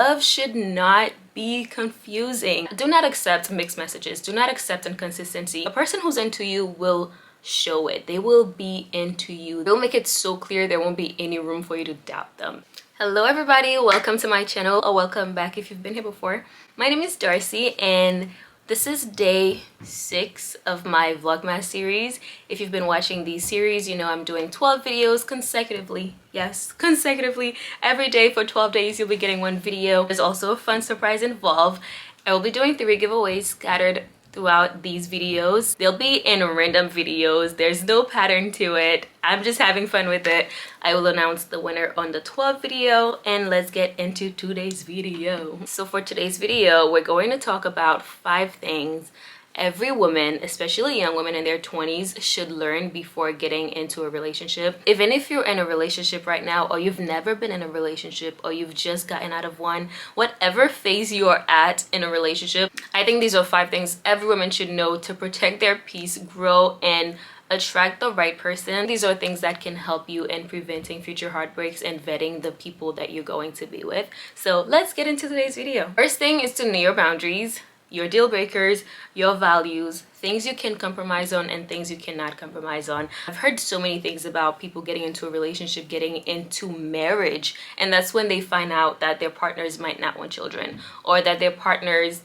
Love should not be confusing. Do not accept mixed messages. Do not accept inconsistency. A person who's into you will show it. They will be into you. They'll make it so clear there won't be any room for you to doubt them. Hello everybody, welcome to my channel, or welcome back if you've been here before. My name is Darcy and this is day 6 of my Vlogmas series. If you've been watching these series, you know I'm doing 12 videos consecutively. Yes, consecutively. Every day for 12 days you'll be getting one video. There's also a fun surprise involved. I will be doing 3 giveaways scattered throughout these videos. They'll be in random videos. There's no pattern to it. I'm just having fun with it. I will announce the winner on the 12th video, and let's get into today's video. So for today's video, we're going to talk about 5 things every woman, especially young women in their 20s, should learn before getting into a relationship. Even if you're in a relationship right now, or you've never been in a relationship, or you've just gotten out of one, whatever phase you are at in a relationship, I think these are 5 things every woman should know to protect their peace, grow, and attract the right person. These are things that can help you in preventing future heartbreaks and vetting the people that you're going to be with. So let's get into today's video. First thing is to know your boundaries, your deal breakers, your values, things you can compromise on and things you cannot compromise on. I've heard so many things about people getting into a relationship, getting into marriage, and that's when they find out that their partners might not want children, or that their partners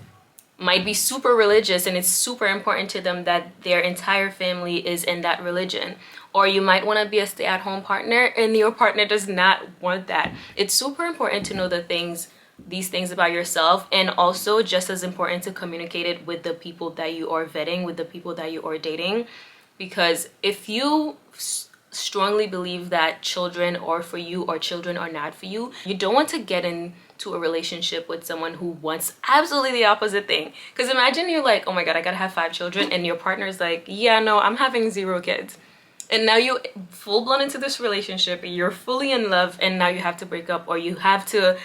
might be super religious and it's super important to them that their entire family is in that religion. Or you might want to be a stay-at-home partner and your partner does not want that. It's super important to know these things about yourself, and also just as important to communicate it with the people that you are vetting, with the people that you are dating. Because if you strongly believe that children are for you or children are not for you, you don't want to get into a relationship with someone who wants absolutely the opposite thing. Because imagine you're like, oh my god, I gotta have 5 children, and your partner's like, yeah, no, I'm having 0 kids. And now you full-blown into this relationship, you're fully in love, and now you have to break up, or you have to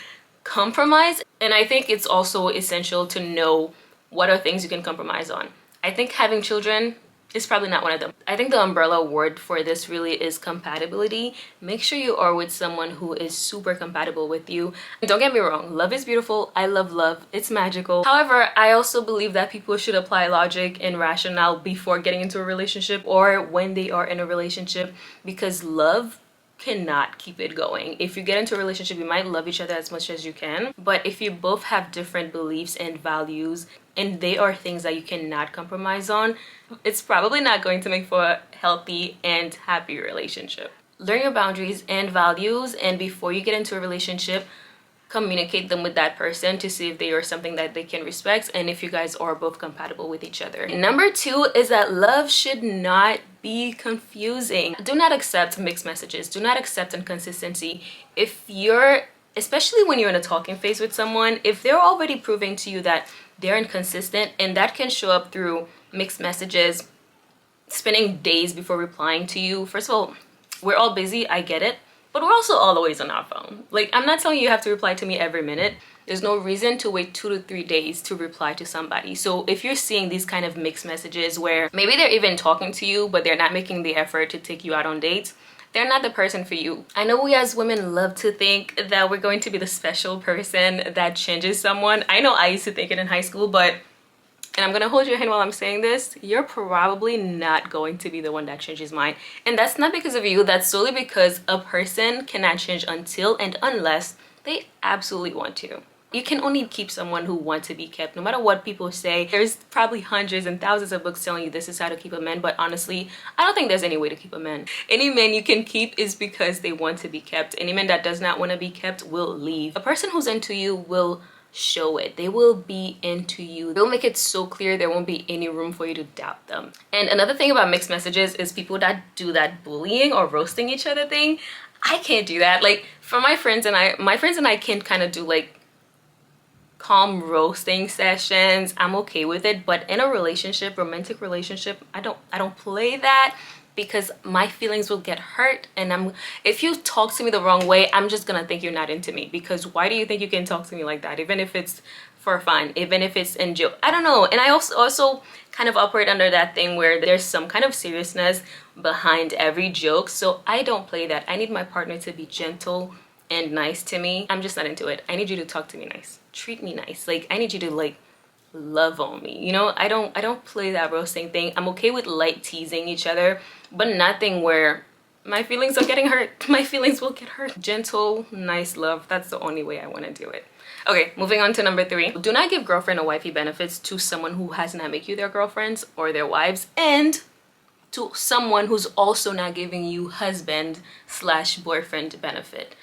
compromise. And I think it's also essential to know what are things you can compromise on. I think having children is probably not one of them. I think the umbrella word for this really is compatibility. Make sure you are with someone who is super compatible with you. And don't get me wrong, love is beautiful. I love love. It's magical. However, I also believe that people should apply logic and rationale before getting into a relationship or when they are in a relationship, because love cannot keep it going. If you get into a relationship, you might love each other as much as you can, but if you both have different beliefs and values and they are things that you cannot compromise on, it's probably not going to make for a healthy and happy relationship. Learn your boundaries and values, and before you get into a relationship, communicate them with that person to see if they are something that they can respect and if you guys are both compatible with each other. Number 2 is that love should not be confusing. Do not accept mixed messages. Do not accept inconsistency. Especially when you're in a talking phase with someone, if they're already proving to you that they're inconsistent, and that can show up through mixed messages, spending days before replying to you. First of all, we're all busy, I get it. But we're also always on our phone. Like, I'm not telling you have to reply to me every minute. There's no reason to wait 2 to 3 days to reply to somebody. So if you're seeing these kind of mixed messages where maybe they're even talking to you, but they're not making the effort to take you out on dates, they're not the person for you. I know we as women love to think that we're going to be the special person that changes someone. I know I used to think it in high school, but, and I'm gonna hold your hand while I'm saying this, you're probably not going to be the one that changes mine. And that's not because of you, that's solely because a person cannot change until and unless they absolutely want to. You can only keep someone who wants to be kept, no matter what people say. There's probably hundreds and thousands of books telling you this is how to keep a man, but honestly, I don't think there's any way to keep a man. Any man you can keep is because they want to be kept. Any man that does not want to be kept will leave. A person who's into you will show it. They will be into you. They'll make it so clear there won't be any room for you to doubt them. And another thing about mixed messages is people that do that bullying or roasting each other thing. I can't do that. Like, for my friends and I can kind of do like calm roasting sessions. I'm okay with it, but in a relationship, romantic relationship, I don't play that, because my feelings will get hurt, and if you talk to me the wrong way, I'm just gonna think you're not into me. Because why do you think you can talk to me like that, even if it's for fun, even if it's in joke? I don't know. And I also kind of operate under that thing where there's some kind of seriousness behind every joke, so I don't play that. I need my partner to be gentle and nice to me, I'm just not into it. I need you to talk to me nice, treat me nice. Like, I need you to like love on me, you know. I don't play that roasting thing. I'm okay with light teasing each other, but nothing where my feelings are getting hurt. My feelings will get hurt. Gentle, nice love, that's the only way I want to do it. Okay, moving on to number 3. Do not give girlfriend or wifey benefits to someone who has not make you their girlfriends or their wives, and to someone who's also not giving you husband slash boyfriend benefit.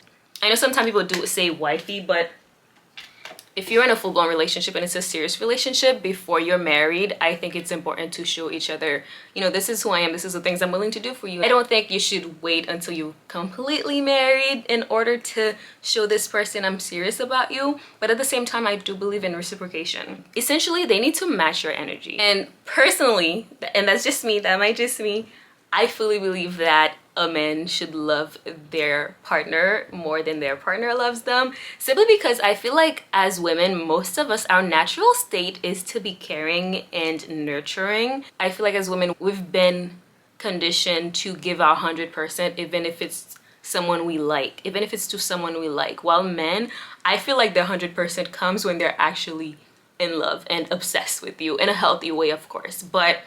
I know sometimes people do say wifey, but if you're in a full-blown relationship and it's a serious relationship before you're married, I think it's important to show each other, you know, this is who I am, this is the things I'm willing to do for you. I don't think you should wait until you're completely married in order to show this person I'm serious about you. But at the same time, I do believe in reciprocation. Essentially, they need to match your energy. And personally, and that's just me, that might just me, I fully believe that a man should love their partner more than their partner loves them, simply because I feel like as women, most of us, our natural state is to be caring and nurturing. I feel like as women, we've been conditioned to give our 100%, even if it's someone we like, even if it's to someone we like. While men, I feel like their 100% comes when they're actually in love and obsessed with you, in a healthy way, of course. But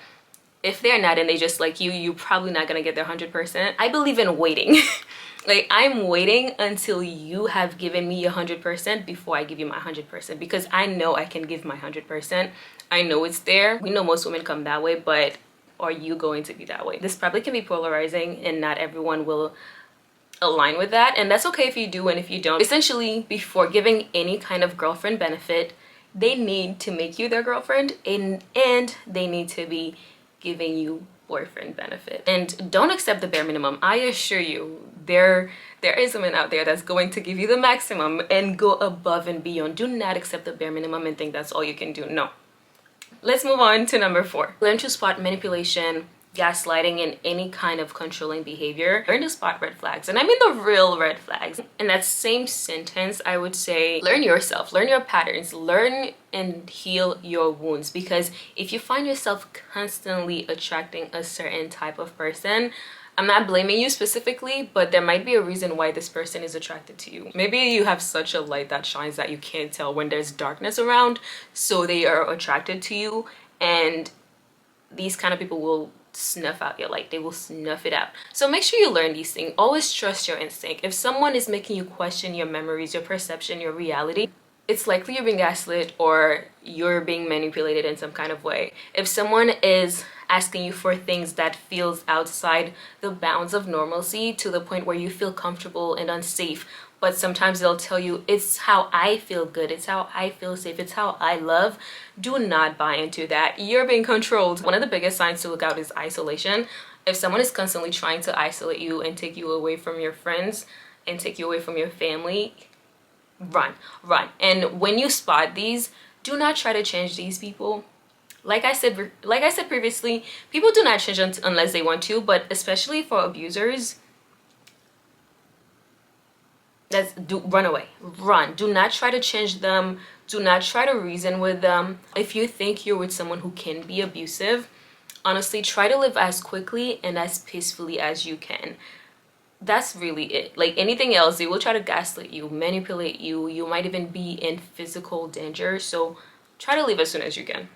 if they're not and they just like you, you're probably not gonna get their 100%. I believe in waiting. Like, I'm waiting until you have given me your 100% before I give you my 100%, because I know I can give my 100%. I know it's there. We know most women come that way, but are you going to be that way? This probably can be polarizing and not everyone will align with that, and that's okay if you do and if you don't. Essentially, before giving any kind of girlfriend benefit, they need to make you their girlfriend, and they need to be giving you boyfriend benefit. And don't accept the bare minimum. I assure you, there is a man out there that's going to give you the maximum and go above and beyond. Do not accept the bare minimum and think that's all you can do. No. Let's move on to number 4. Learn to spot manipulation, gaslighting, and any kind of controlling behavior. Learn to spot red flags, and I mean the real red flags. In that same sentence, I would say learn yourself, learn your patterns, learn and heal your wounds. Because if you find yourself constantly attracting a certain type of person, I'm not blaming you specifically, but there might be a reason why this person is attracted to you. Maybe you have such a light that shines that you can't tell when there's darkness around, so they are attracted to you, and these kind of people will snuff out your light. They will snuff it out. So make sure you learn these things. Always trust your instinct. If someone is making you question your memories, your perception, your reality, it's likely you're being gaslit or you're being manipulated in some kind of way. If someone is asking you for things that feels outside the bounds of normalcy to the point where you feel comfortable and unsafe, but sometimes they'll tell you, it's how I feel good, it's how I feel safe, it's how I love, do not buy into that. You're being controlled. One of the biggest signs to look out is isolation. If someone is constantly trying to isolate you and take you away from your friends and take you away from your family, run. And when you spot these, do not try to change these people. Like I said previously, people do not change unless they want to, but especially for abusers, run away. Run. Do not try to change them. Do not try to reason with them. If you think you're with someone who can be abusive, honestly, try to live as quickly and as peacefully as you can. That's really it. Like anything else, they will try to gaslight you, manipulate you. You might even be in physical danger. So try to leave as soon as you can.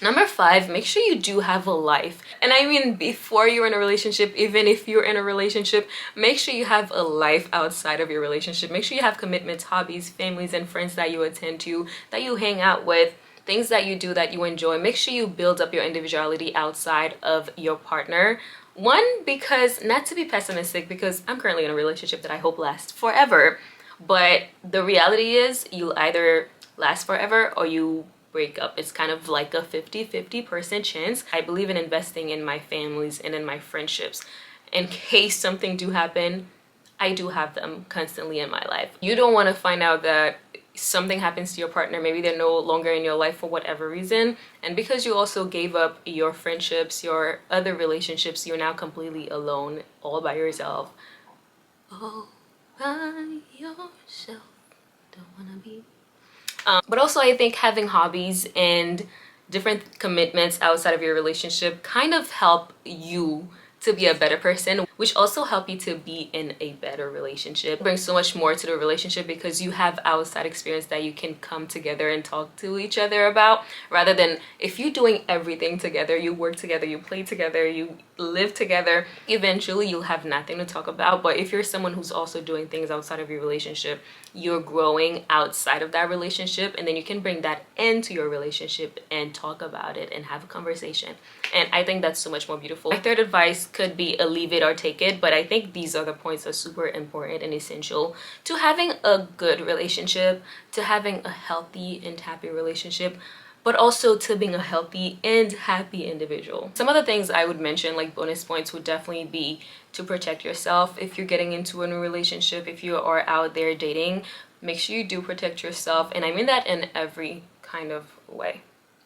Number 5, make sure you do have a life. And I mean, before you're in a relationship, even if you're in a relationship, make sure you have a life outside of your relationship. Make sure you have commitments, hobbies, families, and friends that you attend to, that you hang out with, things that you do that you enjoy. Make sure you build up your individuality outside of your partner. One, because not to be pessimistic, because I'm currently in a relationship that I hope lasts forever. But the reality is you'll either last forever or you break up. It's kind of like a 50-50% chance. I believe in investing in my families and in my friendships. In case something do happen, I do have them constantly in my life. You don't want to find out that something happens to your partner, maybe they're no longer in your life for whatever reason, and because you also gave up your friendships, your other relationships, you're now completely alone, all by yourself. All by yourself. Don't wanna be. But also, I think having hobbies and different commitments outside of your relationship kind of help you to be a better person. which also help you to be in a better relationship. It brings so much more to the relationship because you have outside experience that you can come together and talk to each other about, rather than if you're doing everything together, you work together, you play together, you live together, eventually you'll have nothing to talk about. But if you're someone who's also doing things outside of your relationship, you're growing outside of that relationship, and then you can bring that into your relationship and talk about it and have a conversation. And I think that's so much more beautiful. My third advice could be a leave it or take it, but I think these other points are super important and essential to having a good relationship, to having a healthy and happy relationship, but also to being a healthy and happy individual. Some of the things I would mention, like bonus points, would definitely be to protect yourself. If you're getting into a new relationship, if you are out there dating, make sure you do protect yourself. And I mean that in every kind of way,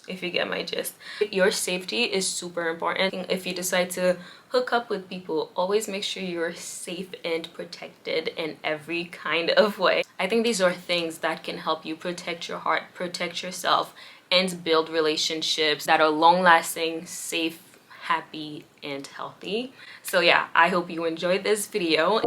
if you get my gist. Your safety is super important. If you decide to hook up with people, always make sure you're safe and protected in every kind of way. I think these are things that can help you protect your heart, protect yourself, and build relationships that are long-lasting, safe, happy, and healthy. So yeah, I hope you enjoyed this video.